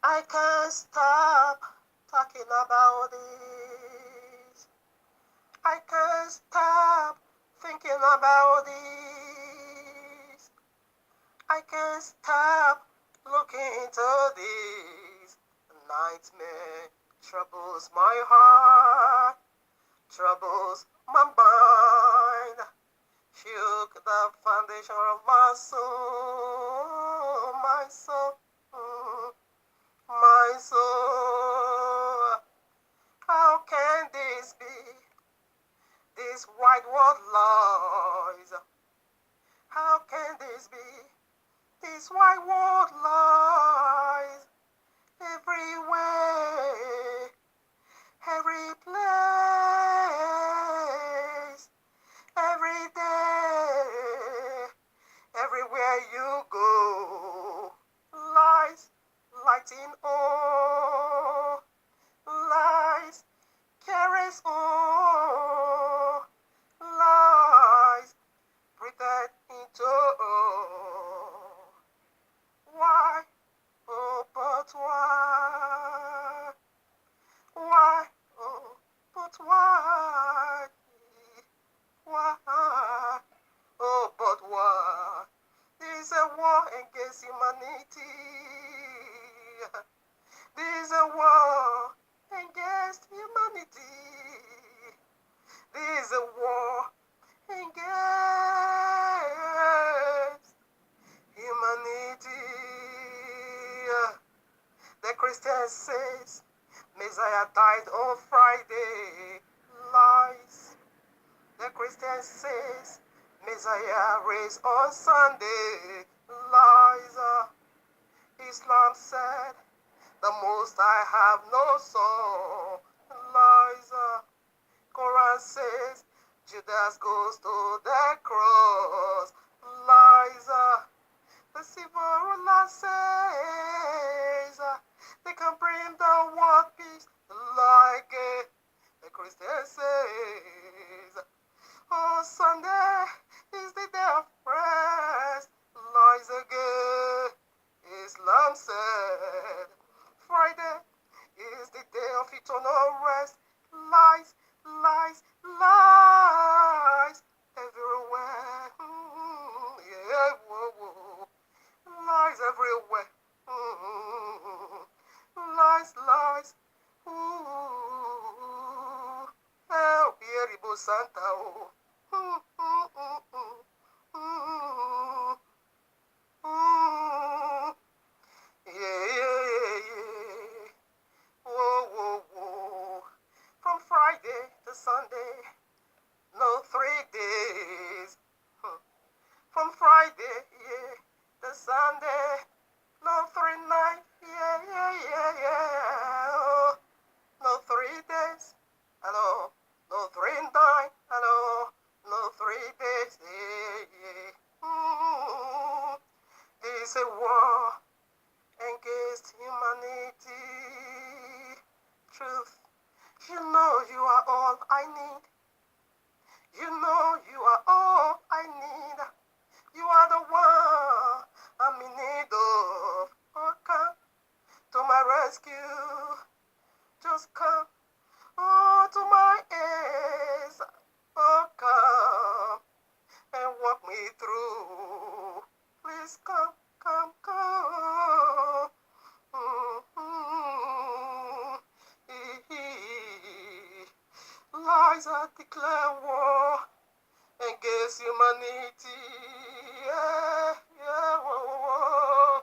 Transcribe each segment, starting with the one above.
I can't stop talking about this. I can't stop thinking about this. I can't stop looking into this. Nightmare troubles my heart, troubles my mind, shook the foundation of my soul, my soul, my soul. How can this be? This white world lies. How can this be? This white world lies everywhere, every place, every day, everywhere you go. Lies, lighting all, lies, carries all, lies, breathed into all. Why? Oh, but why? Why? Oh, but why? Why? Oh, but why? This is a war against humanity. This is a war against humanity. This is a war against humanity. The Christian says Messiah died on Friday. Lies. The Christian says Messiah raised on Sunday. Lies. Islam said the Most High have no soul. Lies. Quran says Judas goes to the cross. Lies. The civil ruler says they can bring the world peace like the Christian says. Oh, Sunday is the day of rest. Lies again. Islam said Friday is the day of eternal rest. Lies, lies, lies everywhere. Yeah, whoa, whoa. Lies everywhere. Lies, lies. Oh, Pieribo Santa. Yeah. Whoa, whoa, whoa. From Friday to Sunday, no 3 days. From Friday, yeah, to Sunday, no 3 nights, yeah. Oh, no 3 days, hello, no 3 nights, hello, no 3 days, yeah. This is a war against humanity. Truth, you know you are all I need. You know you are all I need. You are the one I'm in need of. Oh, come to my rescue. Just come, oh, to my aid. Oh, come and walk me through. Please come, come, come. Lies that declare war against humanity. Yeah, whoa.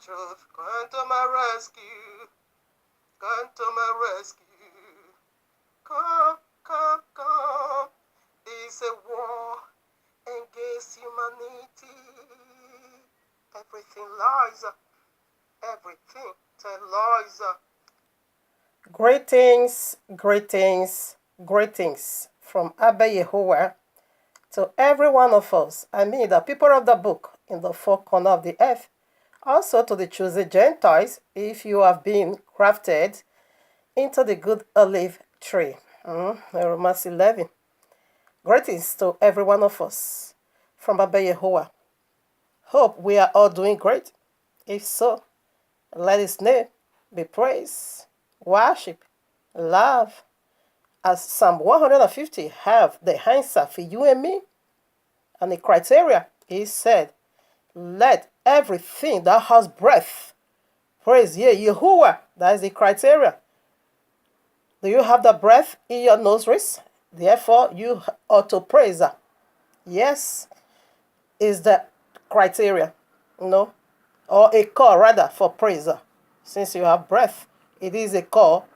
Truth, come to my rescue. Come to my rescue. Come. This a war against humanity. Everything lies. Everything lies. Greetings from Abba Yehovah to every one of us. I mean, the people of the book in the four corners of the earth. Also to the chosen Gentiles, if you have been grafted into the good olive tree. Romans 11. Greetings to every one of us from Abba Yehovah. Hope we are all doing great. If so, Let his name be praised, worship, love. As Psalm 150 have the answer for you and me. And the criteria is said, let everything that has breath praise ye Yahuwah. That is the criteria. Do you have the breath in your nostrils? Therefore, you ought to praise her. Yes, is the criteria, or a call rather for praise. Since you have breath, it is a call,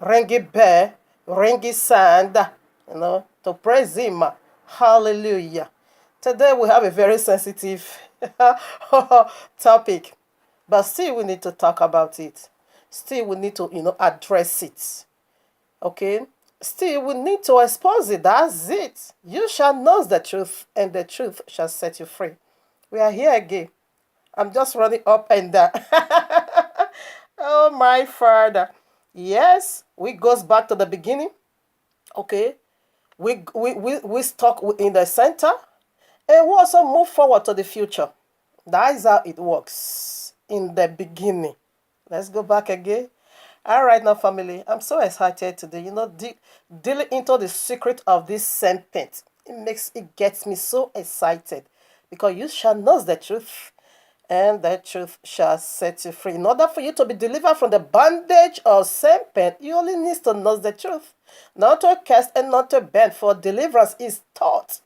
ringy bear, ringy sand, to praise him. Hallelujah. Today we have a very sensitive topic, but still we need to talk about it. Still we need to, address it. Okay? Still we need to expose it. That's it. You shall know the truth, and the truth shall set you free. We are here again. I'm just running up and down. Oh, my Father. Yes, we goes back to the beginning. Okay? We stuck in the center, and we also move forward to the future. That is how it works in the beginning. Let's go back again. All right, now, family, I'm so excited today. Dealing into the secret of this serpent. It gets me so excited because you shall know the truth, and the truth shall set you free. In order for you to be delivered from the bondage of serpent, you only need to know the truth, not to cast and not to bend. For deliverance is taught.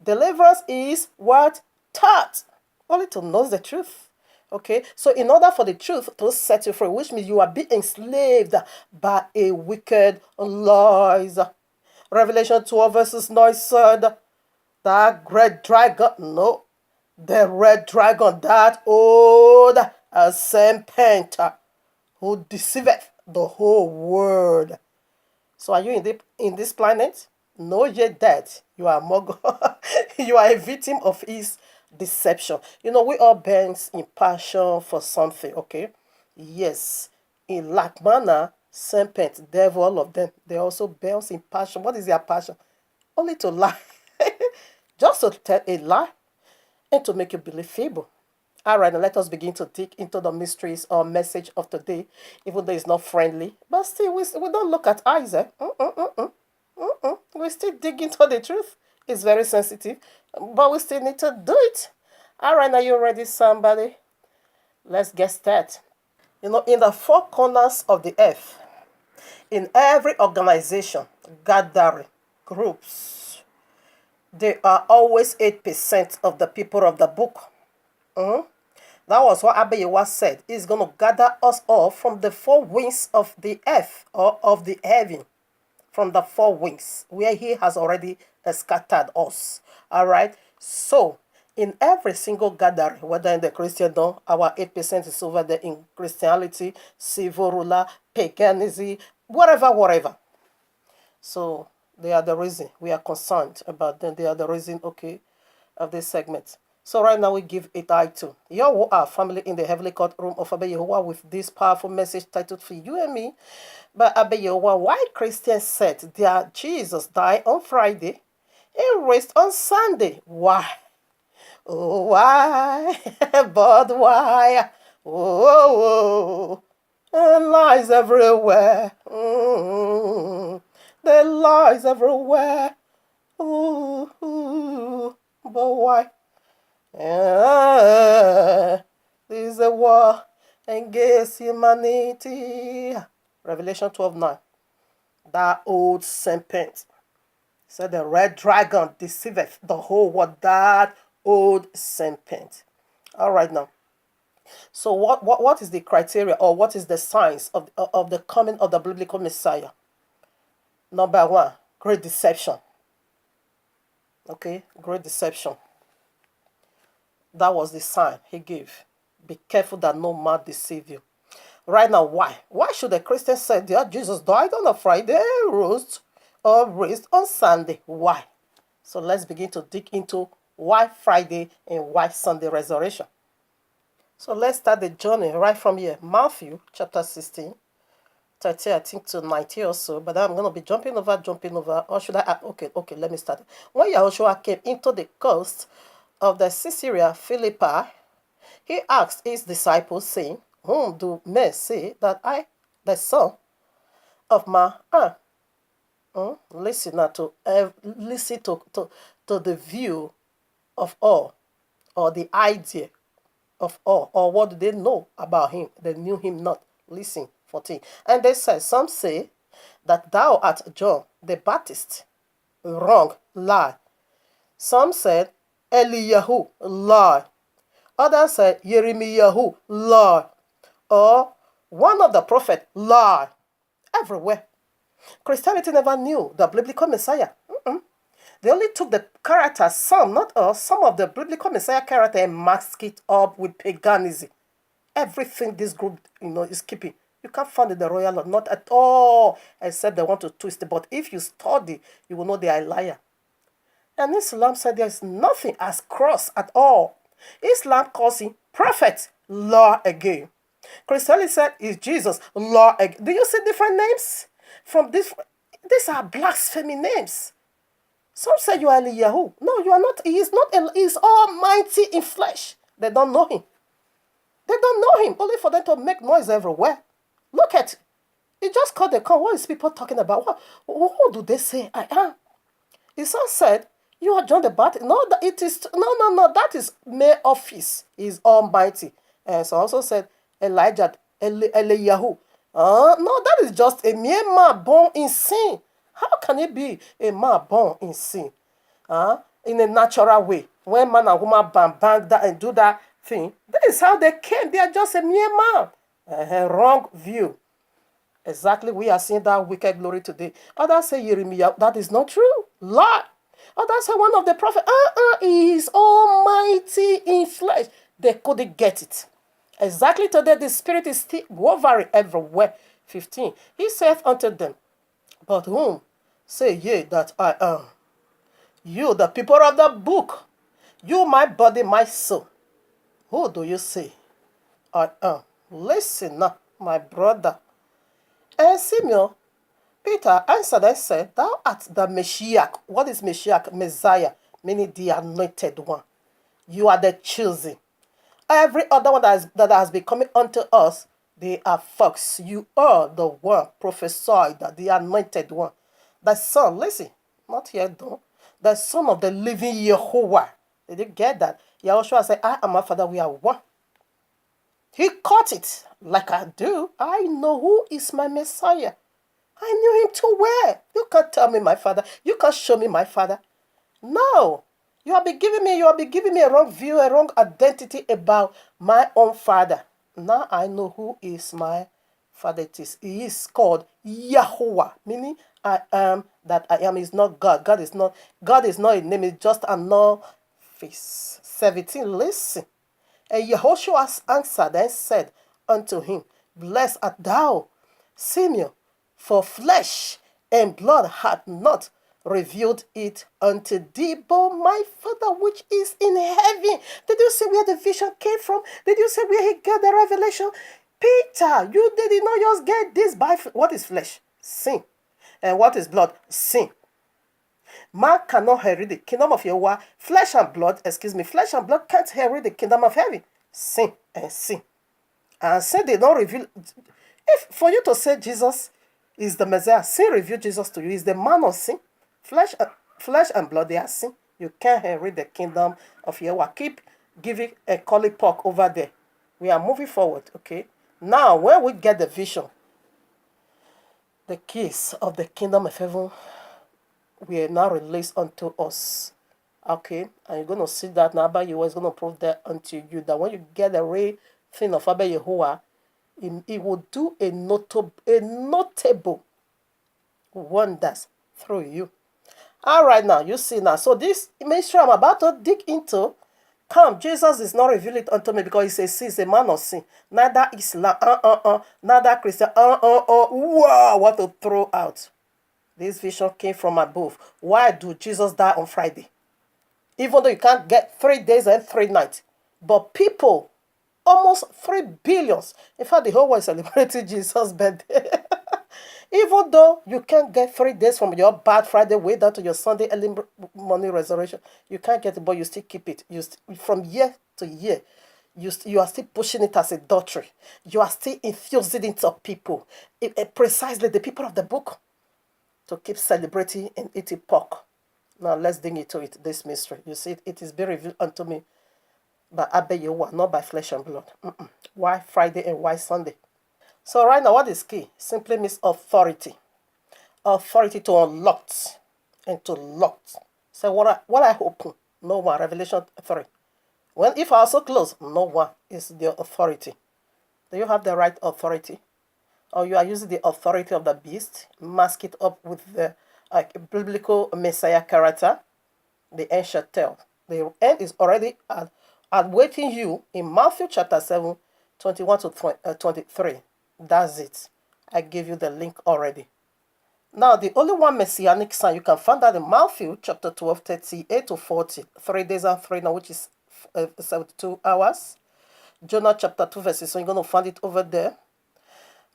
Deliverance is what? Taught. Only to know the truth. Okay, so in order for the truth to set you free, which means you are being enslaved by a wicked lies. Revelation 12 verses 9 said, that great dragon, no, the red dragon, that old serpent who deceiveth the whole world. So are you in this planet? Know ye that you are you are a victim of his deception. We all burns in passion for something, okay? Yes. In like manner, serpent, devil, all of them, they also burns in passion. What is their passion? Only to lie. Just to tell a lie and to make you believe feeble. All right, now let us begin to dig into the mysteries or message of today, even though it's not friendly. But still, we don't look at Isaac. We still dig into the truth. It's very sensitive, but we still need to do it. All right, are you ready, somebody? Let's get started. In the four corners of the earth, in every organization, gathering, groups, there are always 8% of the people of the book. That was what Abayewa said. He's going to gather us all from the four winds of the earth or of the heaven. From the four winds, where he has already scattered us. All right. So, in every single gathering, whether in the Christendom, our 8% is over there in Christianity, civil ruler, paganism, whatever. So, they are the reason we are concerned about them. They are the reason, okay, of this segment. So right now we give a title. You are family in the heavenly courtroom of Abba Yehovah with this powerful message titled for you and me. But Abba Yehovah, why Christians said their Jesus died on Friday and raised on Sunday? Why? Oh, why? But why? Oh, and lies everywhere. There lies everywhere. But why? This is a war against humanity. Revelation 12:9. That old serpent said the red dragon deceiveth the whole world. That old serpent. All right now. So what is the criteria or what is the signs of the coming of the biblical Messiah? Number one, great deception. Okay, great deception. That was the sign he gave. Be careful that no man deceive you. Right now, why? Why should a Christian say that Jesus died on a Friday, rose or raised on Sunday? Why? So let's begin to dig into why Friday and why Sunday resurrection. So let's start the journey right from here. Matthew chapter 16, 30, I think to 90 or so. But I'm going to be jumping over. Or should I? Okay, let me start. When Yahushua came into the coast of the Caesarea Philippi, he asked his disciples, saying, whom do men say that I, the son of man, am? Listen now listen to the view of all, or the idea of all, or what do they know about him? They knew him not. Listen, 14. And they said, some say that thou art John the Baptist. Wrong, lie. Some said Eliyahu, lie. Others said Yeremiyahu, lie. Or one of the prophets, lie. Everywhere. Christianity never knew the biblical Messiah. They only took the character, some, not all, some of the biblical Messiah character and masked it up with paganism. Everything this group, is keeping. You can't find in the royal law, not at all, except they want to twist it. But if you study, you will know they are a liar. And Islam said there is nothing as cross at all. Islam calls him prophet, law again. Christianity said is Jesus, law again. Do you see different names? From this, these are blasphemy names. Some say you are Eliyahu. No, you are not. He is not. He is almighty in flesh. They don't know him. They don't know him. Only for them to make noise everywhere. Look at it. He just called the call. What is people talking about? Who do they say I am? His son said, you are John the Baptist. No, it is no. That is mere office. He is almighty. And so also said Elijah, Eliyahu. No, that is just a mere man born in sin. How can it be a man born in sin? In a natural way. When man and woman bang that and do that thing, that is how they came. They are just a mere man. Wrong view. Exactly, we are seeing that wicked glory today. Others say Jeremiah, that is not true. Lie. Others say one of the prophets, he is almighty in flesh. They couldn't get it. Exactly today, the spirit is still hovering everywhere. 15. He saith unto them, but whom say ye that I am? You, the people of the book, you, my body, my soul. Who do you say I am? Listen now, my brother. And Simeon, Peter answered and said, thou art the Messiah. What is Messiah? Messiah, meaning the anointed one. You are the chosen. Every other one that has been coming unto us, they are folks. You are the one prophesied, the anointed one. The son, listen, not yet though. The son of the living Yehovah. Did you get that? Yahushua said, I and my father, we are one. He caught it like I do. I know who is my Messiah. I knew him too well. You can't tell me my father. You can't show me my father. No. You have been giving me a wrong view, a wrong identity about my own father. Now I know who is my father. He is called Yahuwah, meaning I am that I am. Is not God. God is not a name, it's just an office. 17. Listen. And Yehoshua answered and said unto him, blessed art thou, Simeon, for flesh and blood hath not revealed it unto thee, but my Father which is in heaven. Did you see where the vision came from? Did you see where he got the revelation? Peter, you did not just get this by what is flesh? Sin. And what is blood? Sin. Man cannot inherit the kingdom of Yahweh. Flesh and blood can't inherit the kingdom of heaven. Sin and sin. And sin did not reveal. If for you to say Jesus is the Messiah, sin revealed Jesus to you. Is the man of sin. Flesh and blood, they are sin. You can't inherit the kingdom of Yahweh. Keep giving a collie pork over there. We are moving forward, okay? Now, when we get the vision, the keys of the kingdom of heaven were now released unto us. Okay? And you're going to see that now Abba Yehovah is going to prove that unto you. That when you get the real thing of Abba Yehovah, it will do a notable wonders through you. All right, now, you see now. So this ministry I'm about to dig into, Jesus is not revealed unto me because he's a man of sin. Neither Islam, neither Christian, wow, what to throw out. This vision came from above. Why do Jesus die on Friday? Even though you can't get 3 days and 3 nights. But people, almost 3 billion. In fact, the whole world is celebrating Jesus' birthday. Even though you can't get 3 days from your bad Friday way down to your Sunday early morning resurrection, you can't get it, but you still keep it. From year to year, You are still pushing it as a doctrine. You are still infusing it into people. Precisely the people of the book to keep celebrating and eating pork. Now let's dig into it, this mystery. You see, it is being revealed unto me by Abba Yehovah, not by flesh and blood. Why Friday and why Sunday? So right now, what is key? Simply means authority. Authority to unlock and to lock. So what I open, no one. Revelation 3. When if I also close, no one is the authority. Do you have the right authority? Or you are using the authority of the beast, mask it up with the biblical Messiah character, the end shall tell. The end is already awaiting you in Matthew chapter 7, 21 to 23. That's it. I gave you the link already. Now, the only one messianic sign you can find that in Matthew chapter 12, 38 to 40. 3 days and 3 now, which is 72 hours. Jonah chapter 2, verses 1. You're going to find it over there.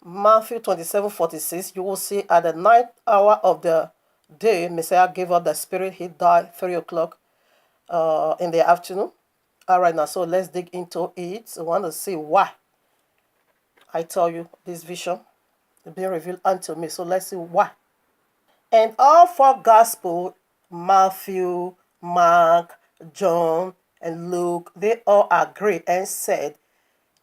Matthew 27, 46. You will see at the 9th hour of the day, Messiah gave up the spirit. He died 3 o'clock in the afternoon. All right, now, so let's dig into it. I want to see why I tell you this vision will be revealed unto me. So let's see why. And all four gospel, Matthew, Mark, John, and Luke, they all agree and said,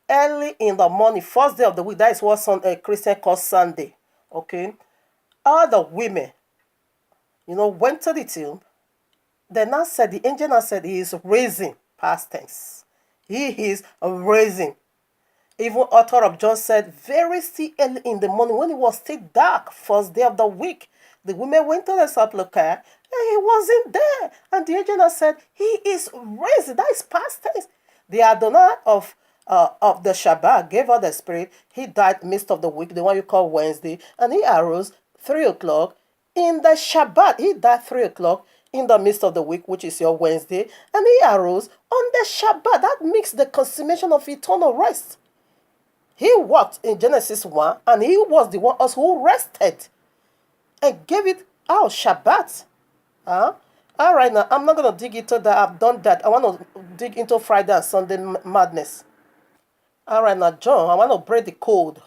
early in the morning, first day of the week, that is what a Christian calls Sunday, okay? All the women, went to the tomb. Then now said, the angel now said, he is raising, past tense. He is raising. Even author of John said, very still early in the morning, when it was still dark, first day of the week, the women went to the sepulchre and he wasn't there. And the angel said, he is raised. That is past tense. The Adonai of the Shabbat gave out the spirit. He died midst of the week, the one you call Wednesday. And he arose 3 o'clock in the Shabbat. He died 3 o'clock in the midst of the week, which is your Wednesday. And he arose on the Shabbat. That makes the consummation of eternal rest. He walked in Genesis 1, and he was the one also who rested and gave it out, Shabbat. All right, now, I'm not going to dig into that. I've done that. I want to dig into Friday and Sunday madness. All right, now, John, I want to break the code.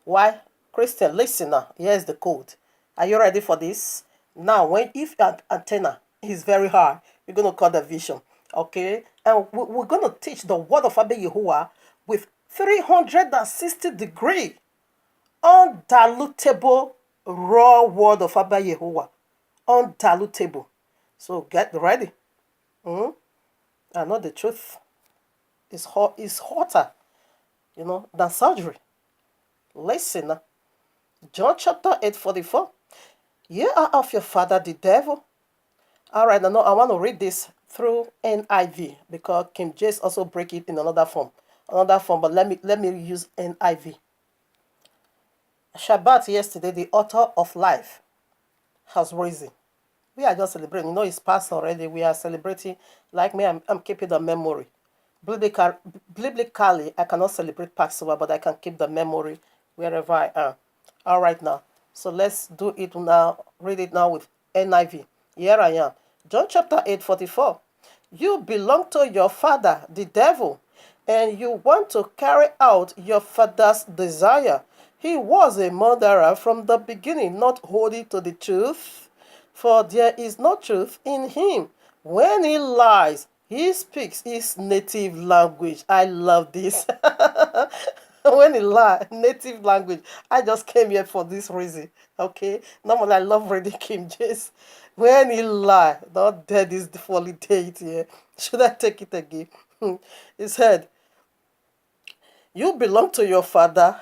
Why? Christian, listen now. Here's the code. Are you ready for this? Now, if your antenna is very high, you're going to call the vision. Okay? And we're going to teach the word of Abba Yehovah with 360-degree, undilutable, raw word of Abba Yehovah. Undilutable. So get ready. I know the truth is hotter, than surgery. Listen. John chapter 8:44. You are of your father the devil. All right, now I want to read this through NIV because King James also break it in another form, but let me use NIV. Shabbat yesterday, the author of life has risen. We are just celebrating. It's past already. We are celebrating. Like me, I'm keeping the memory. Biblically, I cannot celebrate Passover, but I can keep the memory wherever I am. All right, now. So let's do it now. Read it now with NIV. Here I am. John chapter 8:44. You belong to your father, the devil, and you want to carry out your father's desire. He was a murderer from the beginning, not holding to the truth, for there is no truth in him. When he lies, he speaks his native language. I love this. When he lies, native language. I just came here for this reason. Okay? Normally, I love reading King James. When he lies, not dead is the fully date here. Should I take it again? He said, you belong to your father.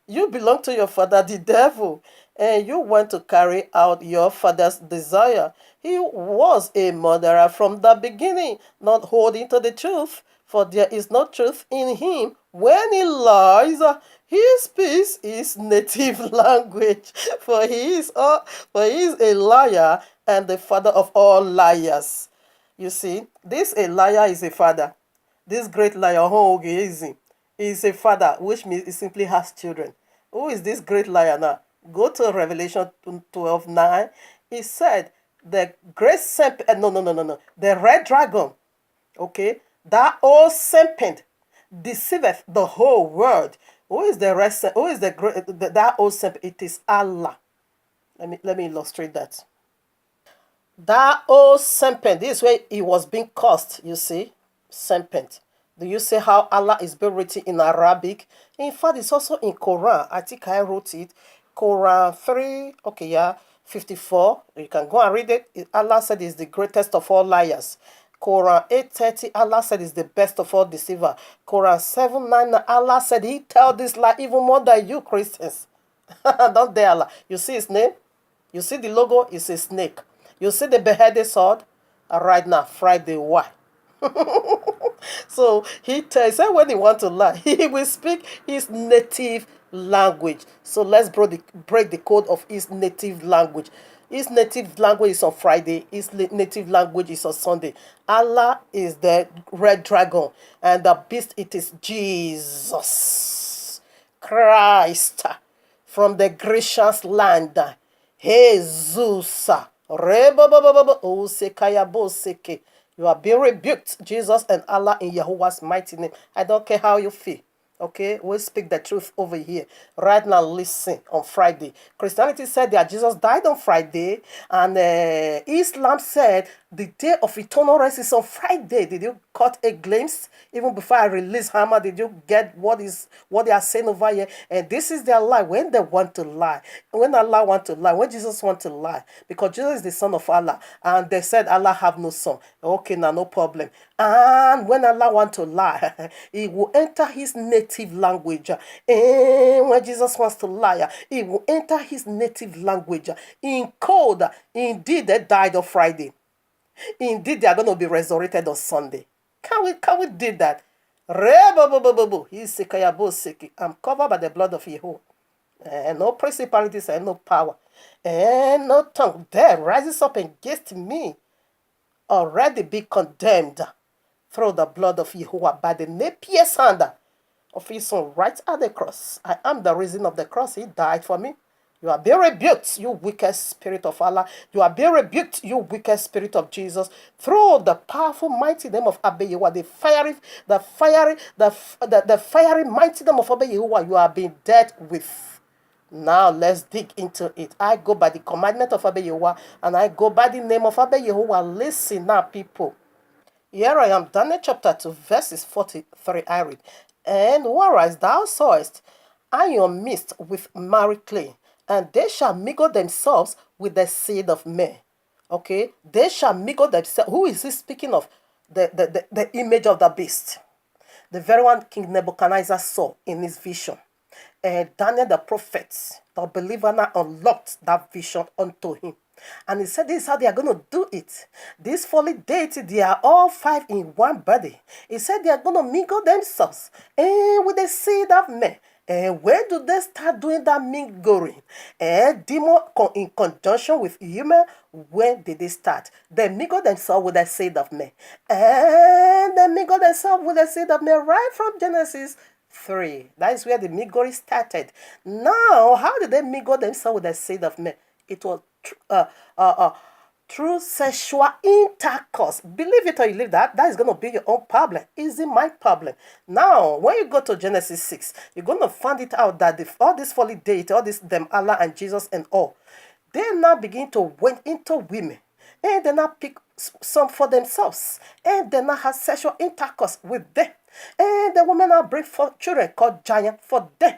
You belong to your father, the devil, and you want to carry out your father's desire. He was a murderer from the beginning, not holding to the truth, for there is no truth in him. When he lies, he speaks his native language, for he is a liar and the father of all liars. You see, this a liar is a father. This great liar, is a father, which means he simply has children. Who is this great liar now? Go to Revelation 12:9. He said, the great serpent, no. The red dragon, okay, that old serpent deceiveth the whole world. Who is the rest? Who is the great? That old serpent? It is Allah. Let me illustrate that. That old serpent, this is where he was being cursed, you see? Serpent. Do you see how Allah is being written in Arabic? In fact, it's also in Quran. I think I wrote it. Quran 3, okay, yeah, 54. You can go and read it. Allah said is the greatest of all liars. Quran 8:30, Allah said is the best of all deceiver. Quran 7:9, Allah said he tell this lie even more than you Christians. Don't dare Allah. You see his name? You see the logo? It's a snake. You see the beheaded sword? Right now, Friday, why? So he said when he want to lie, he will speak his native language. So let's break the code of his native language. His native language is on Friday. His native language is on Sunday. Allah is the red dragon, and the beast it is Jesus Christ from the gracious land. Jesus. You are being rebuked, Jesus and Allah in Yahuwah's mighty name. I don't care how you feel. Okay, we speak the truth over here. Right now, listen, on Friday. Christianity said that Jesus died on Friday, and Islam said the day of eternal rest is on Friday. Did you caught a glimpse? Even before I release Hammer, did you get what they are saying over here? And this is their lie. When they want to lie, when Allah want to lie, when Jesus want to lie, because Jesus is the son of Allah, and they said Allah have no son. Okay, now no problem. And when Allah want to lie, he will enter his native language. And when Jesus wants to lie, he will enter his native language. In code, indeed they died on Friday. Indeed, they are going to be resurrected on Sunday. Can we do that? I'm covered by the blood of Yehovah. And no principalities and no power. And no tongue there rises up against me. Already be condemned through the blood of Yehovah by the Napier hand of his son right at the cross. I am the reason of the cross. He died for me. You are being rebuked, you wicked spirit of Allah. You are being rebuked, you wicked spirit of Jesus, through the powerful, mighty name of Abba Yehovah, the fiery, mighty name of Abba Yehovah. You are being dealt with. Now let's dig into it. I go by the commandment of Abba Yehovah, and I go by the name of Abba Yehovah. Listen now, people. Here I am, Daniel chapter 2, verses 43. I read, and whereas thou sawest iron mixed with marry clay, and they shall mingle themselves with the seed of men. Okay, they shall mingle themselves. Who is he speaking of? The image of the beast, the very one King Nebuchadnezzar saw in his vision. And Daniel the prophet, the believer, now unlocked that vision unto him. And he said, this is how they are going to do it. This folly deity, they are all five in one body. He said they are going to mingle themselves with the seed of men. And where do they start doing that mingling? And demon in conjunction with human, when did they start? They mingle themselves with the seed of men. And they mingle themselves with the seed of men right from Genesis 3. That is where the mingling started. Now, how did they mingle themselves with the seed of men? It was through sexual intercourse. Believe it or you leave that is going to be your own problem. Isn't my problem. Now, when you go to Genesis 6, you're going to find it out that all this folly deity, all this them Allah and Jesus and all, they now begin to went into women. And they now pick some for themselves. And they now have sexual intercourse with them. And the women now bring forth children called giant for them.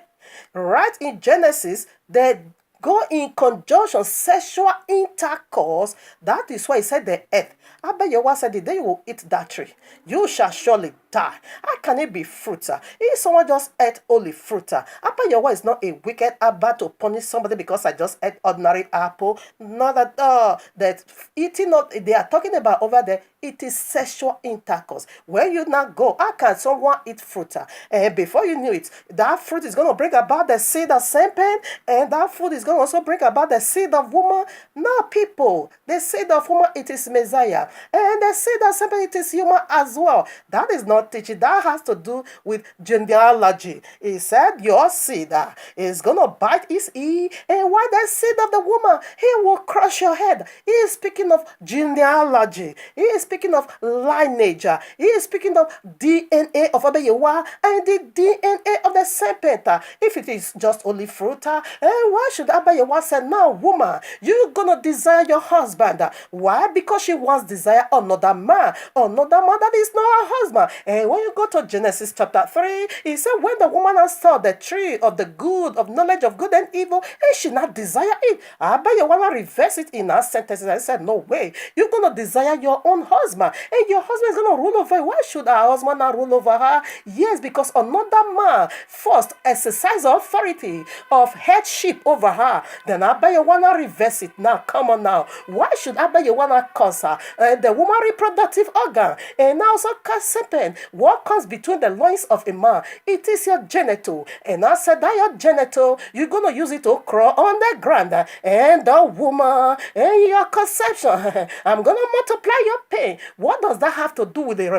Right in Genesis, they go in conjunction, sexual intercourse. That is why he said the earth. Abba Yehovah said the day you will eat that tree, you shall surely die. How can it be fruit? If someone just ate only fruit, Abba Yehovah is not a wicked Abba to punish somebody because I just ate ordinary apple. Not at all. That eating, not they are talking about over there, it is sexual intercourse. When you now go, how can someone eat fruit? And before you knew it, that fruit is going to bring about the seed of serpent, and that fruit is going to also bring about the seed of woman. Now, people, the seed of woman, it is Messiah. And the seed of serpent, it is human as well. That is not teaching. That has to do with genealogy. He said, your seed is going to bite his ear, and why the seed of the woman, he will crush your head. He is speaking of genealogy. He is speaking speaking of lineage. He is speaking of DNA of Abayewa and the DNA of the serpent. If it is just only fruit, why should Abayewa say, now, woman, you're going to desire your husband? Why? Because she wants desire another man that is not her husband. And when you go to Genesis chapter 3, he said, when the woman saw the tree of the good, of knowledge of good and evil, and she not desire it. Abayewa reverse it in her sentences. I said, no way. You're going to desire your own husband, and your husband is going to rule over you. Why should her husband not rule over her? Yes, because another man first exercise authority of headship over her. Then Abayewa reverse it. Now, come on now. Why should Abayewa cause her? The woman reproductive organ, and also cause serpent. What comes between the loins of a man? It is your genital. And I said that your genital, you're going to use it to crawl on the ground. And the woman, and your conception, I'm going to multiply your pain. What does that have to do with the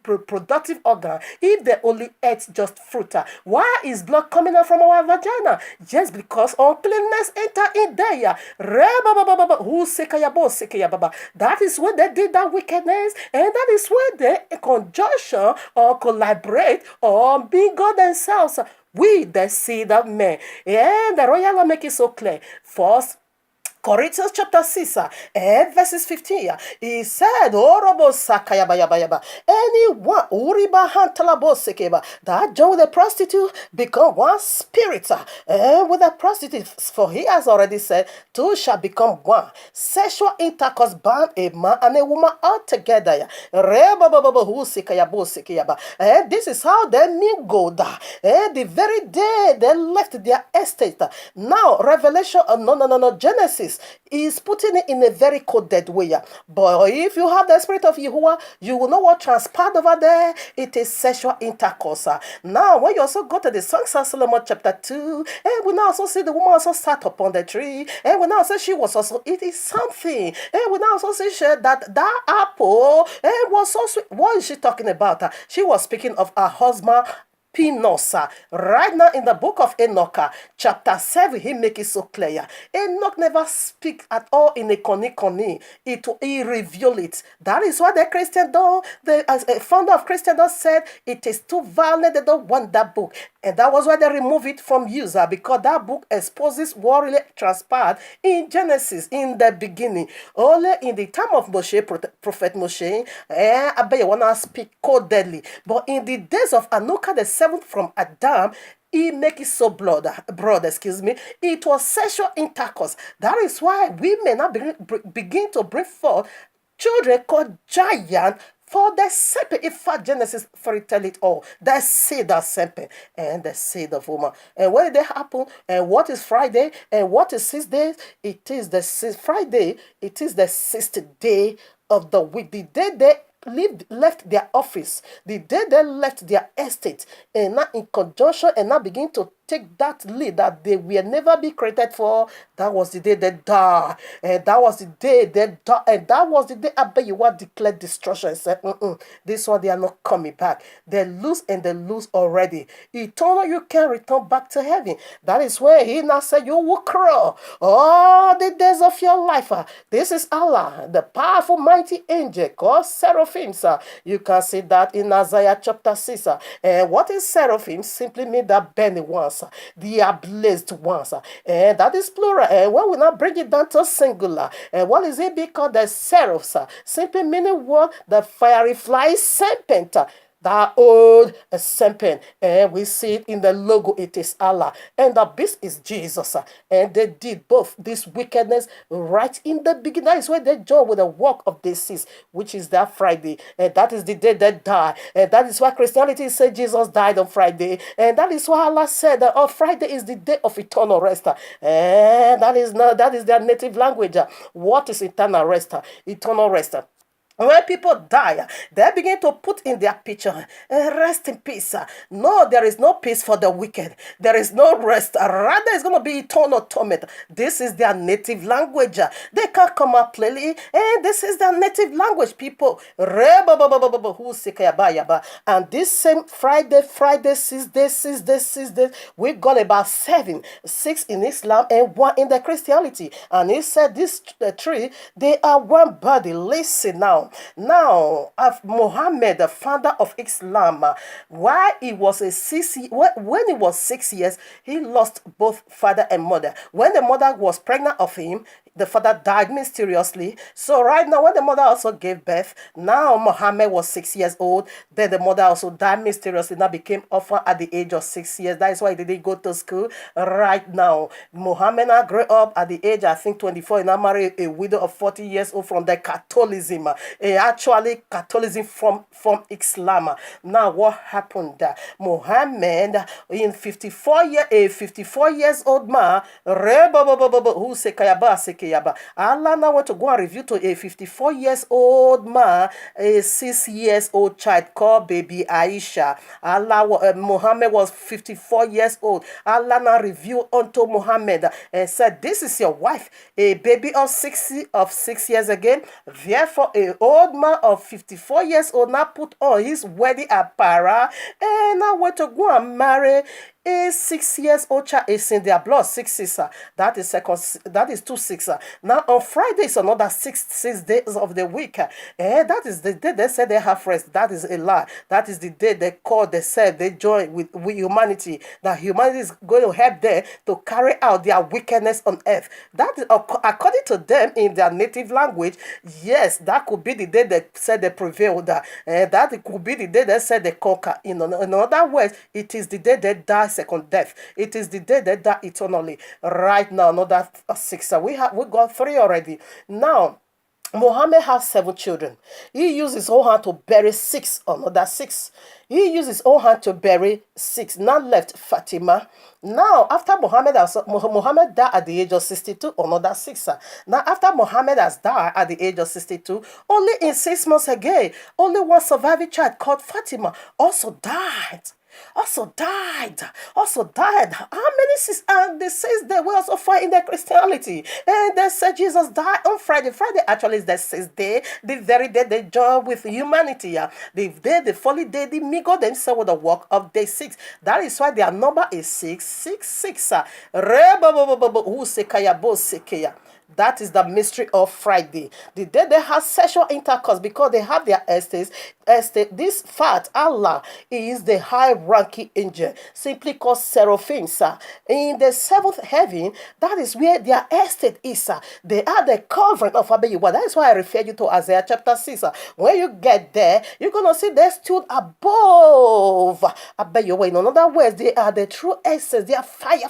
reproductive organ if they only ate just fruit? Why is blood coming out from our vagina? Just because uncleanness enter in there. That is where they did that wickedness, and that is where they conjunction or collaborate or be God themselves. We the seed of men. And the royal law make it so clear. First Corinthians chapter 6 and verses 15. He said, anyone that join with a prostitute become one spirit. And with a prostitute, for he has already said, two shall become one. Sexual intercourse bound a man and a woman altogether. And this is how they mingled. And the very day they left their estate. Now, Revelation, Genesis is putting it in a very coded way. But if you have the spirit of Yahuwah, you will know what transpired over there. It is sexual intercourse. Now, when you also go to the Songs of Solomon chapter 2, and we now also see the woman also sat upon the tree, and we now say she was also eating something, and we now also see that apple was so sweet. What is she talking about? She was speaking of her husband Pinosa. Right now in the book of Enoch, chapter 7, he make it so clear. Enoch never speak at all in a koni. He reveal it. That is what the Christian do. As a founder of Christendom said, it is too violent, they don't want that book. And that was why they remove it from user, because that book exposes what really transpired in Genesis in the beginning. Only in the time of Moshe, Prophet Moshe, Abayewa speak codedly. But in the days of Anuka the seventh from Adam, he make it so broad, it was sexual intercourse. That is why we may not begin to bring forth children called giant for the serpent. In fact, Genesis 3 tell it all. The seed of serpent and the seed of woman. And when did they happen? And what is Friday? And what is 6 days? It is the Friday. It is the 6th day of the week. The day they left their office, the day they left their estate, and now in conjunction and now begin to take that lead that they will never be created for. That was the day they died, and that was the day they died, and that was the day Abayewa declared destruction and said, this one they are not coming back. They lose, and they lose already. Eternal, you can return back to heaven. That is where he now said you will crawl all the days of your life. This is Allah, the powerful mighty angel called seraphim. You can see that in Isaiah chapter 6. And what is seraphim? Simply mean that burning ones, the blessed ones, and that is plural. And when we now bring it down to singular, and what is it? Because the seraphs, simply meaning what? The fiery fly serpent. That old serpent, and we see it in the logo, it is Allah, and the beast is Jesus. And they did both this wickedness right in the beginning. That is where they joined with the work of disease, which is that Friday, and that is the day they die. And that is why Christianity said Jesus died on Friday, and that is why Allah said that Friday is the day of eternal rest. And that is their native language. What is eternal rest? Eternal rest. When people die, they begin to put in their picture, rest in peace. No, there is no peace for the wicked. There is no rest. Rather, it's going to be eternal torment. This is their native language. They can't come up clearly. And this is their native language, people. And this same Friday, 6 days, we got about 7. 6 in Islam and 1 in the Christianity. And he said this 3, they are one body. Listen now. Now, Muhammad, the founder of Islam, while he was when he was 6 years, he lost both father and mother. When the mother was pregnant of him, the father died mysteriously. So right now, when the mother also gave birth, now Muhammad was 6 years old. Then the mother also died mysteriously. Now became orphan at the age of 6 years. That is why he didn't go to school. Right now, Muhammad now grew up at the age, I think, 24. He now married a widow of 40 years old from the Catholicism. Actually, Catholicism from Islam. Now, what happened? Muhammad, in 54 years old man, who Allah now want to go and reveal to a 54 years old man, a 6 years old child called baby Aisha. Muhammad was 54 years old. Allah now revealed unto Muhammad and said, "This is your wife, a baby of 6 years again." Therefore, a old man of 54 years old now put on his wedding apparel and now want to go and marry a 6 years old child. Is in their blood. 6 6. That is second. That is 2 6. Now on Friday is another six days of the week. That is the day they said they have rest. That is a lie. That is the day they said they join with humanity. That humanity is going to help them to carry out their wickedness on earth. That is according to them in their native language. Yes, that could be the day they said they prevailed. That could be the day they said they conquer. In other words, it is the day they die second death. It is the day they die eternally. Right now, another 6. We got 3 already. Now, Muhammad has 7 children. He used his own hand to bury 6, another 6. He used his own hand to bury 6. Now left Fatima. Now, after Muhammad died at the age of 62, another 6. Now, after Muhammad has died at the age of 62, only in 6 months again, only one surviving child called Fatima also died. Also died. How many they says they were also fighting their Christianity? And they said Jesus died on Friday. Friday actually is the 6th day, the very day they joined with humanity. The following day, they mingle themselves with the work of day 6. That is why their number is 666. That is the mystery of Friday. The day they have sexual intercourse because they have their estate. This fact, Allah is the high-ranking angel, simply called seraphim. In the 7th heaven, that is where their estate is. They are the covering of Abayuwa. That is why I refer you to Isaiah chapter 6. When you get there, you're going to see they stood above Abayuwa. In other words, they are the true essence. They are fire.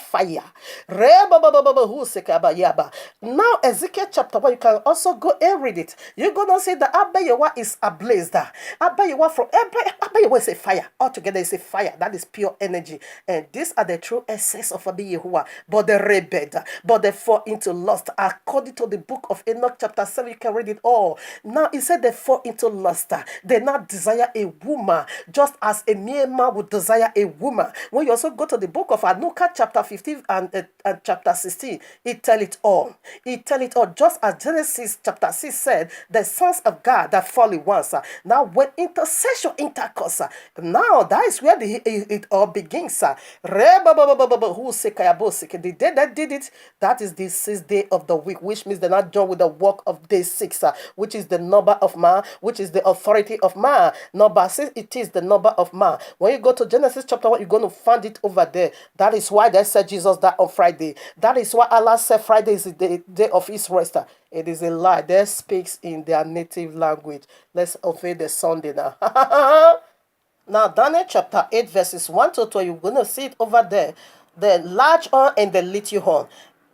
Now, Ezekiel chapter 1, you can also go and read it. You're going to see that Abayuwa is ablaze there. Abayuwa is a fire. Altogether, it's a fire. That is pure energy. And these are the true essence of Abayuwa. But they rebelled. But they fall into lust. According to the book of Enoch chapter 7, you can read it all. Now, it said they fall into lust. They not desire a woman, just as a mere man would desire a woman. When you also go to the book of Anuka chapter 15 and chapter 16, it tell it all. Just as Genesis chapter 6 said, the sons of God that fall in once. Now, when intercession intercourse, now that is where it all begins. The day that did it, that is the 6th day of the week, which means they're not done with the work of day 6, which is the number of man, which is the authority of man. Number 6, it is the number of man. When you go to Genesis chapter 1, you're going to find it over there. That is why they said Jesus died on Friday. That is why Allah said Friday is the day of his rest. It is a lie. They speaks in their native language. Let's obey the Sunday now. Now, Daniel chapter 8, verses 1 to 2, you're going to see it over there. The large horn and the little horn.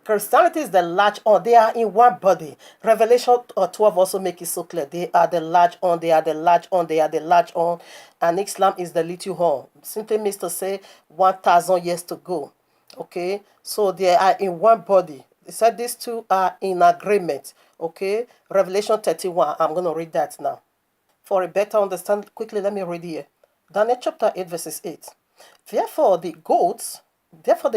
Christianity is the large horn. They are in one body. Revelation 12 also make it so clear. They are the large horn. They are the large horn. They are the large horn. And Islam is the little horn. Simply means to say 1,000 years to go. Okay? So they are in one body. They said these two are in agreement. Okay? Revelation 31. I'm going to read that now. For a better understanding, quickly let me read here. Daniel chapter 8, verses 8. Therefore the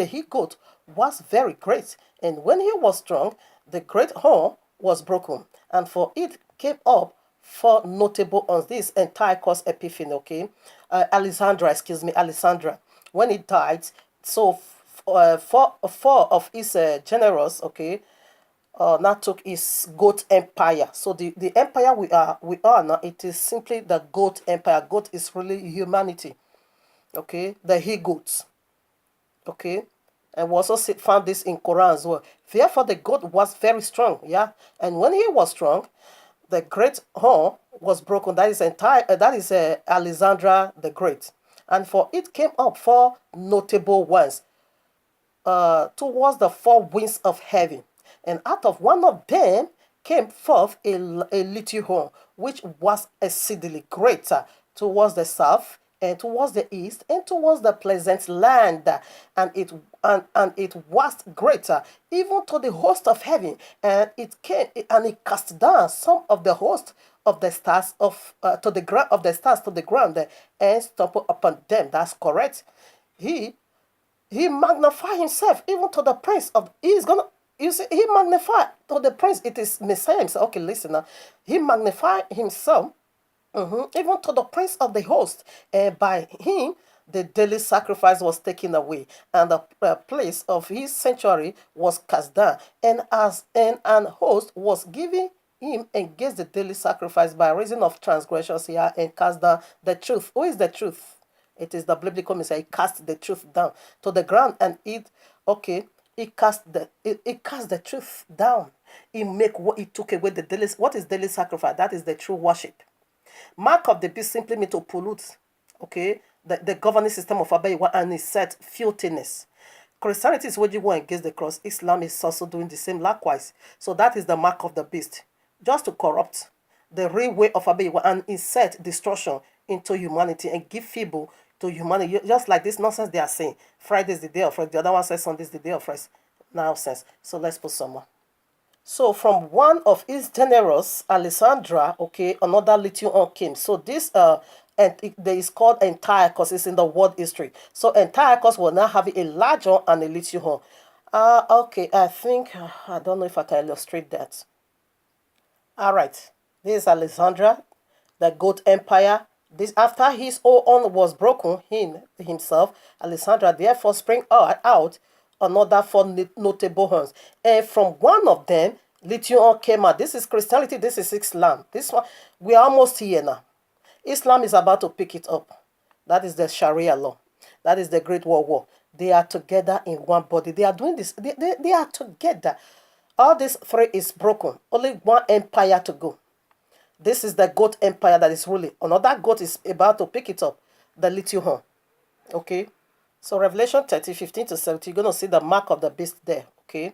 he-goat was very great, and when he was strong, the great horn was broken, and for it came up 4 notable on this Antiochus Epiphanes, okay? Alexandra. When he died, so four of his generals, okay, now took his goat empire. So the empire we are now, it is simply the goat empire. Goat is really humanity. Okay, the he goats. Okay, and we also found this in Quran as well. Therefore, the goat was very strong. Yeah, and when he was strong, the great horn was broken. That is Alexandra the Great, and for it came up four notable ones towards the four winds of heaven. And out of one of them came forth a little horn, which was exceedingly greater towards the south and towards the east and towards the pleasant land, and it was greater even to the host of heaven, and it came and it cast down some of the host of the stars to the ground of the stars to the ground and stumbled upon them. That's correct. He he magnified himself even to the prince of he's gonna you see he magnified to the prince, it is Messiah himself. Okay, listen now. He magnified himself even to the prince of the host, and by him the daily sacrifice was taken away, and the place of his sanctuary was cast down, and as an host was given him against the daily sacrifice by reason of transgressions here, and cast down the truth. Who is the truth? It is the biblical Messiah. He cast the truth down to the ground, and okay, it cast the truth down. It took away the daily. What is daily sacrifice? That is the true worship. Mark of the beast simply mean to pollute, okay, the governing system of Abayiwa, and it said filthiness. Christianity is waging war against the cross. Islam is also doing the same likewise. So that is the mark of the beast, just to corrupt the real way of Abayiwa and insert destruction into humanity and give feeble to humanity. Just like this nonsense they are saying. Friday is the day of rest. The other one says Sunday is the day of rest. Nonsense. So let's put some more. So from one of his generals, Alessandra, okay, another little one came. So this and there is called Antiochus. It's in the world history. So Antiochus will now have a large one and a little one. Okay, I think I don't know if I can illustrate that. All right, this is Alexandra, the goat empire. This after his own was broken himself, Alexandra therefore sprang out another four notable horns, and from one of them lithium came out. This is Christianity. This is Islam. This one we are almost here now. Islam is about to pick it up. That is the Sharia law. That is the Great World War. They are together in one body. They are doing this. They are together. All this three is broken. Only one empire to go. This is the goat empire that is ruling. Another goat is about to pick it up. The little horn. Okay. So Revelation 30:15 to 17, you're going to see the mark of the beast there. Okay.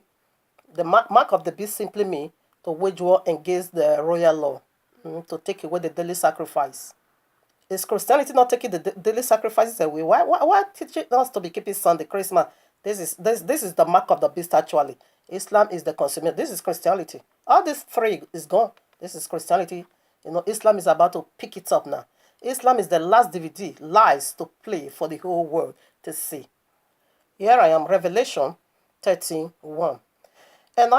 The mark of the beast simply means to wage war against the royal law. To take away the daily sacrifice. Is Christianity not taking the daily sacrifices away? Why teaching us to be keeping Sunday, Christmas? This is the mark of the beast actually. Islam is the consummate. This is Christianity. All these three is gone. This is Christianity. Islam is about to pick it up now. Islam is the last DVD, lies to play for the whole world to see. Here I am, Revelation 13:1. And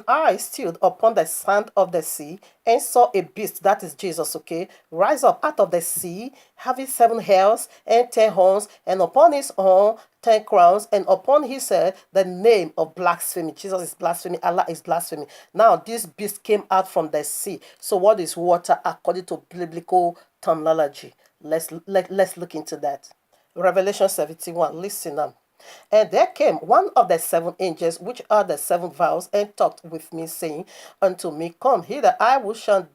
I stood upon the sand of the sea and saw a beast, that is Jesus, okay, rise up out of the sea, having 7 heads and 10 horns, and upon his horn 10 crowns, and upon his head the name of blasphemy. Jesus is blasphemy, Allah is blasphemy. Now this beast came out from the sea. So what is water according to biblical terminology? Let's look into that. Revelation 71. Listen up. And there came one of the 7 angels, which are the 7 vials, and talked with me, saying unto me, Come hither, I will show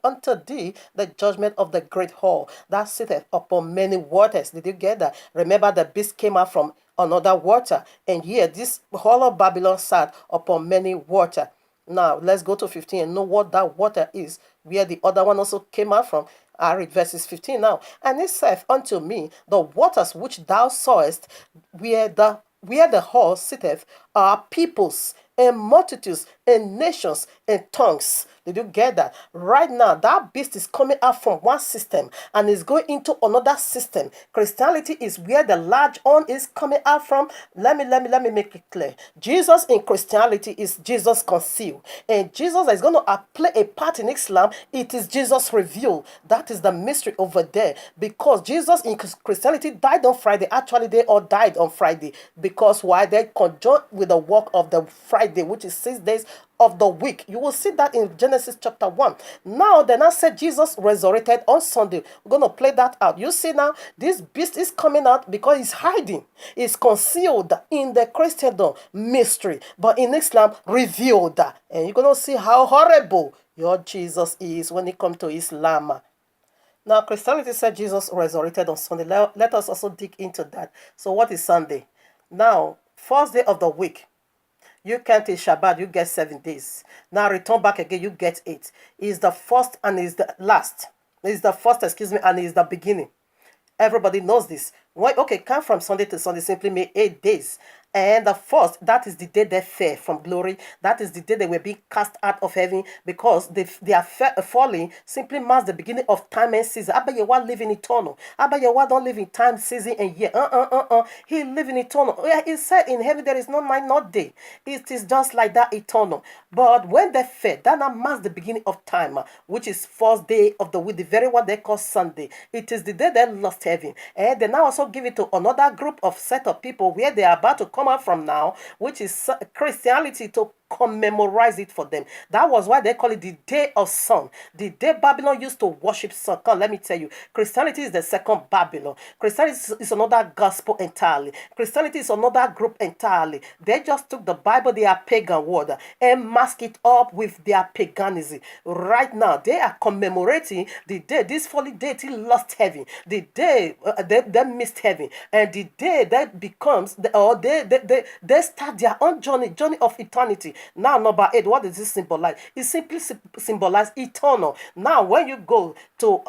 unto thee the judgment of the great whore that sitteth upon many waters. Did you get that? Remember, the beast came out from another water, and here this whole of Babylon sat upon many water. Now let's go to 15 and know what that water is, where the other one also came out from. I read verses 15 now. And he saith unto me, The waters which thou sawest, where the whore sitteth, are peoples and multitudes and nations and tongues. Did you get that? Right now, that beast is coming out from one system and is going into another system. Christianity is where the large one is coming out from. Let me make it clear. Jesus in Christianity is Jesus concealed, and Jesus is going to play a part in Islam. It is Jesus revealed. That is the mystery over there, because Jesus in Christianity died on Friday. Actually, they all died on Friday, because why? They conjoined with the work of the Friday, which is 6 days of the week. You will see that in Genesis chapter 1. Now, then I said Jesus resurrected on Sunday. We're going to play that out. You see now, this beast is coming out because it's hiding. It's concealed in the Christendom mystery, but in Islam, revealed. And you're going to see how horrible your Jesus is when it comes to Islam. Now, Christianity said Jesus resurrected on Sunday. Let us also dig into that. So, what is Sunday? Now, first day of the week. You can't take Shabbat, you get 7 days. Now return back again, you get 8. Is the first and is the last. Is the first, and is the beginning. Everybody knows this. Why? Okay, come from Sunday to Sunday simply mean 8 days. And the first, that is the day they fell from glory. That is the day they were being cast out of heaven, because they are falling simply marks the beginning of time and season. Abba Yewa live in eternal. Abba Yewa don't live in time, season, and year. He live in eternal. Yeah, he said in heaven there is no night, not day. It is just like that, eternal. But when they fell, that now marks the beginning of time, which is first day of the week, the very one they call Sunday. It is the day they lost heaven. And they now also give it to another group of set of people where they are about to come out from now, which is Christianity, to commemorate it for them. That was why they call it the day of sun. The day Babylon used to worship sun. Come, let me tell you, Christianity is the second Babylon. Christianity is another gospel entirely. Christianity is another group entirely. They just took the Bible, their pagan word, and mask it up with their paganism. Right now, they are commemorating the day this fallen deity lost heaven, the day they missed heaven, and the day that becomes, they start their own journey of eternity. Now, number 8, what does this symbolize? It simply symbolizes eternal. Now, when you go to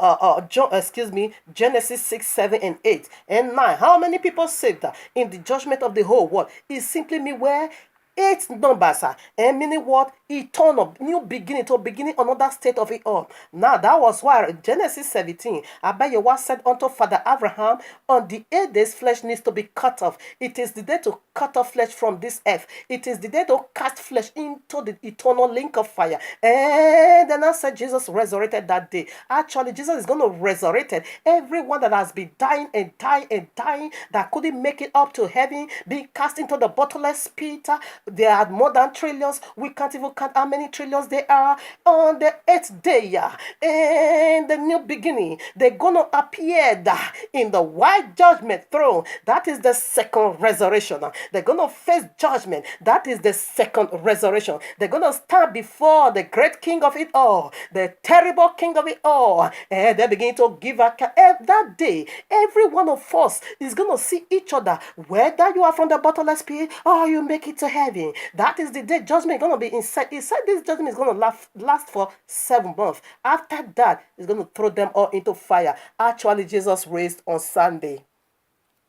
Genesis 6, 7, and 8, and 9, how many people saved in the judgment of the whole world? It simply means where 8 numbers and meaning what? Eternal, new beginning, to beginning another state of it all. Now that was why Genesis 17, Abayewa said unto Father Abraham, on the 8 days flesh needs to be cut off. It is the day to cut off flesh from this earth. It is the day to cast flesh into the eternal link of fire. And then I said Jesus resurrected that day. Actually, Jesus is going to resurrect everyone that has been dying and dying and dying, that couldn't make it up to heaven, being cast into the bottomless pit. There are more than trillions. We can't even count how many trillions there are. On the 8th day, and the new beginning, they're going to appear in the white judgment throne. That is the second resurrection. They're going to face judgment. That is the second resurrection. They're going to stand before the great king of it all, the terrible king of it all, and they begin to give account. That day, every one of us is going to see each other, whether you are from the bottomless pit or you make it to heaven. That is the day judgment is going to be inside. He said this judgment is going to last for 7 months. After that, he's going to throw them all into fire. Actually, Jesus raised on Sunday.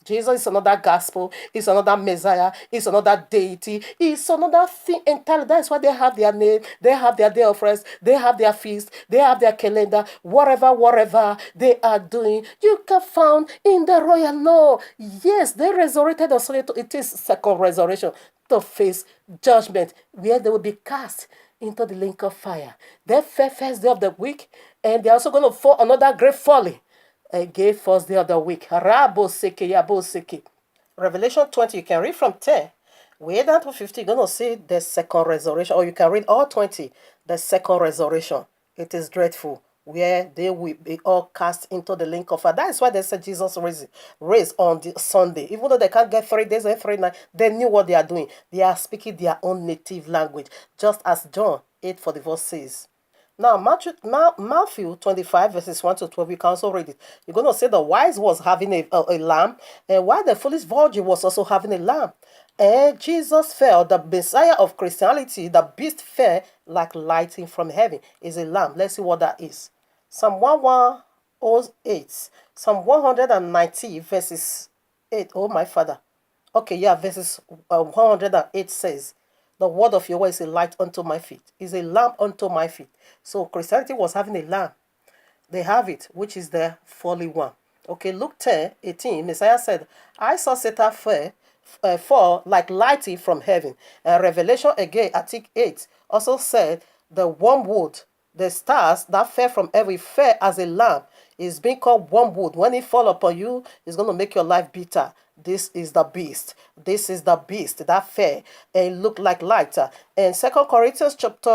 Jesus is another gospel, is another Messiah, is another deity, is another thing entirely. That's why they have their name, they have their day of rest, they have their feast, they have their calendar, whatever they are doing, you can find in the royal law. Yes, they resurrected on Sunday. It is second resurrection to face judgment, where they will be cast into the lake of fire. They fell first day of the week, and they're also going to fall another great folly. Again, first day of the week. Revelation 20, you can read from 10. Way down to 50, you're going to see the second resurrection. Or you can read all 20, the second resurrection. It is dreadful, where they will be all cast into the lake of fire. That is why they said Jesus raised on the Sunday. Even though they can't get 3 days and 3 nights, they knew what they are doing. They are speaking their own native language, just as John 8:44 says. Now, Matthew 25, verses 1 to 12, you can also read it. You're going to say the wise was having a lamb, and while the foolish virgin was also having a lamb. And Jesus fell, the Messiah of Christianity, the beast fell like lightning from heaven, is a lamb. Let's see what that is. Psalm 108, Psalm 190, verses 8. Oh, my Father. Okay, yeah, verses 108 says, The word of Yahweh is a light unto my feet, is a lamp unto my feet. So Christianity was having a lamp. They have it, which is the folly one. Okay, Luke 10:18, Messiah said, I saw Satan fall like lightning from heaven. Revelation again, Article 8, also said, the wormwood, the stars that fell from heaven, fell as a lamp, is being called wormwood. When it fall upon you, it's going to make your life bitter. This is the beast. This is the beast that fell and looked like light. And Second Corinthians chapter,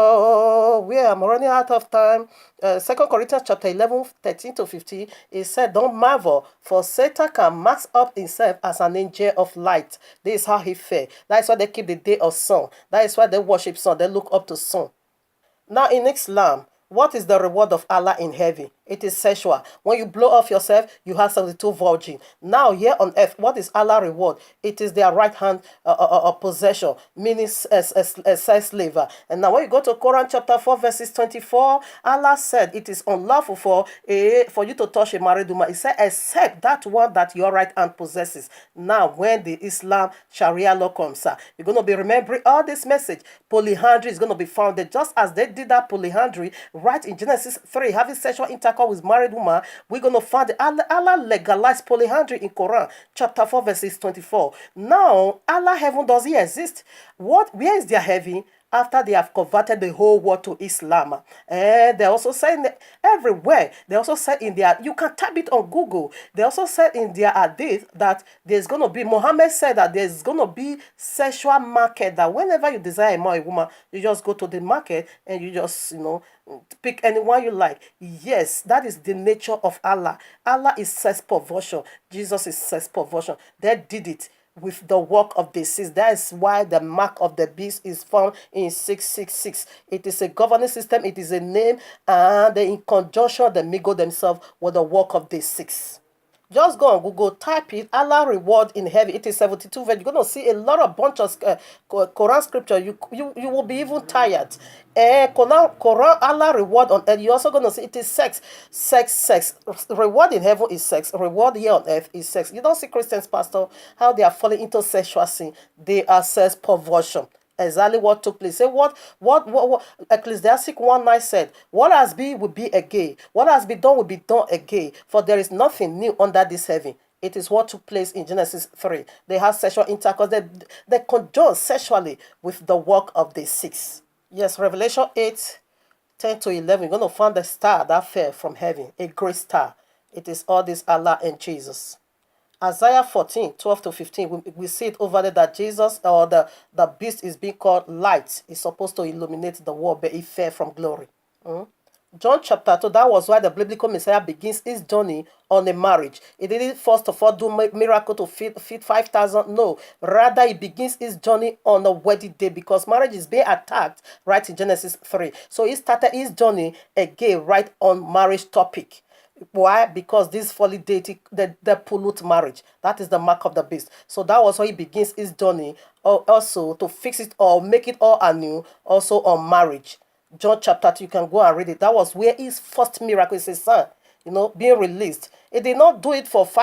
where I'm running out of time. 2 Corinthians chapter 11, 13 to 15, it said, don't marvel, for Satan can mask up himself as an angel of light. This is how he fell. That is why they keep the day of sun. That is why they worship sun. They look up to sun. Now in Islam, what is the reward of Allah in heaven? It is sexual. When you blow off yourself, you have 72 virgin. Now here on earth, what is Allah reward? It is their right hand possession, meaning sex slave. And now when you go to Quran chapter 4 verses 24, Allah said it is unlawful for you to touch a married woman. He said except that one that your right hand possesses. Now when the Islam Sharia law comes, you're going to be remembering all this message. Polyandry is going to be founded just as they did that polyandry right in Genesis 3, having sexual intercourse with married woman. We're going to find that Allah legalized polyandry in Quran chapter 4 verses 24. Now Allah heaven, does he exist? Where is their heaven? After they have converted the whole world to Islam. And they also say everywhere. They also said in their, you can type it on Google. They also said in their hadith that there's going to be, Muhammad said that there's going to be sexual market, that whenever you desire a man or a woman, you just go to the market and you just, pick anyone you like. Yes, that is the nature of Allah. Allah is sex perversion. Jesus is sex perversion. They did it with the work of the six. That is why the mark of the beast is found in 666. It is a governing system, it is a name, and they in conjunction they mingle themselves with the work of the six. Just go on Google, type it, Allah reward in heaven. It is 72 verse. You're going to see a lot of bunch of Quran scripture. You will be even tired. Quran, Allah reward on earth. You're also going to see it is sex. Reward in heaven is sex. Reward here on earth is sex. You don't see Christians, pastor, how they are falling into sexual sin. They are sex perversion. Exactly what took place. Say what Ecclesiastic 1:9 said, what has been will be again. What has been done will be done again. For there is nothing new under this heaven. It is what took place in Genesis 3. They have sexual intercourse. They conjoin sexually with the work of the six. Yes, Revelation 8:10 to 11. You're going to find the star that fell from heaven, a great star. It is all this Allah and Jesus. Isaiah 14:12 to 15, we see it over there that Jesus or the beast is being called light. It's supposed to illuminate the world, but it fell from glory. John chapter 2, that was why the biblical Messiah begins his journey on a marriage. He didn't first of all do miracle to feed 5,000. No, rather he begins his journey on a wedding day because marriage is being attacked right in Genesis 3. So he started his journey again right on marriage topic. Why? Because this folly deity, they pollute marriage. That is the mark of the beast. So that was how he begins his journey, also to fix it or make it all anew, also on marriage. John chapter 2, you can go and read it. That was where his first miracle is his son, being released. He did not do it for 5